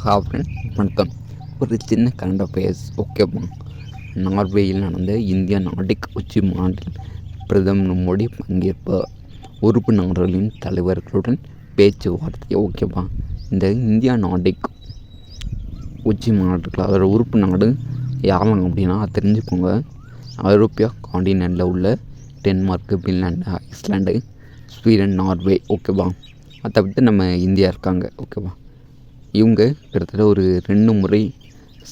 Friend வணக்கம். ஒரு சின்ன கரண்ட் அஃபேர்ஸ் ஓகேவா. நார்வேயில் நடந்த இந்தியா நார்டிக் உச்சி மாநாட்டில் பிரதமர் மோடி பங்கேற்ப உறுப்பு நாடுகளின் தலைவர்களுடன் பேச்சுவார்த்தை ஓகேவா. இந்த இந்தியா நார்டிக் உச்சி மாநாட்டுக்கு அதோட உறுப்பு நாடு யாரெல்லாம் அப்படின்னா தெரிஞ்சுக்கோங்க. ஐரோப்பியா காண்டினென்ட்டில் உள்ள Denmark, Finland, Iceland, Sweden, Norway ஓகேவா. அதை விட்டு நம்ம இந்தியா இருக்காங்க ஓகேவா. இவங்க கிட்டத்தட்ட ஒரு 2 முறை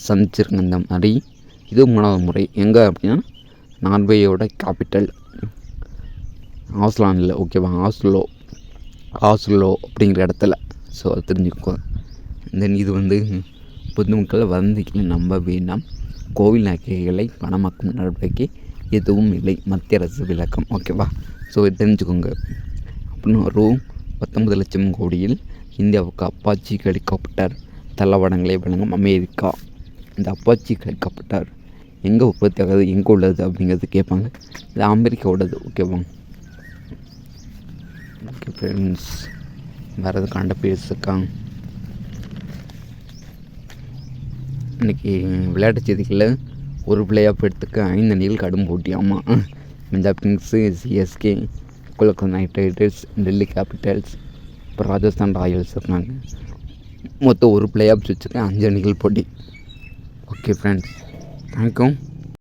சந்திச்சிருங்க. இந்த மாதிரி இது 3வது முறை. எங்கே அப்படின்னா நார்வேயோட கேபிட்டல் ஆஸ்லாண்டில் ஓகேவா. ஆஸ்லோ அப்படிங்கிற இடத்துல. ஸோ அது தெரிஞ்சுக்கோ. தென் இது பொதுமக்கள் வதந்திகளை நம்ப வேண்டாம். கோவில் நகைகளை பணமாக்கும் நடவடிக்கை எதுவும் இல்லை. மத்திய அரசு விளக்கம் ஓகேவா. ஸோ இது தெரிஞ்சுக்கோங்க. அப்படின்னு ரூ. 19 லட்சம் கோடியில் இந்தியாவுக்கு அப்பாச்சி ஹெலிகாப்டர் தளவாடங்களை வழங்கும் அமெரிக்கா. இந்த அப்பாச்சி ஹெலிகாப்டர் எங்கே உற்பத்தி ஆகுது, எங்கே உள்ளது அப்படிங்கிறது கேட்பாங்க. இது அமெரிக்காவோடது ஓகேவா. ஓகே ஃப்ரெண்ட்ஸ், வேறு எதுவும் கண்ட பேசுக்கா. இன்றைக்கி விளையாட்டு செய்திகளில் ஒரு பிளே ஆஃப் எடுத்துக்க 5 அணிகள் கடும் போட்டி. ஆமாம், Punjab kings, CSK, Kolkata night Riders, Delhi Capitals, இப்போ ராஜஸ்தான் ராயல்ஸ் இருக்காங்க. மொத்தம் ஒரு பிளே ஆஃப்ஸ் வச்சுருக்கேன். 5 அணிகள் போட்டி. Okay friends, thank you.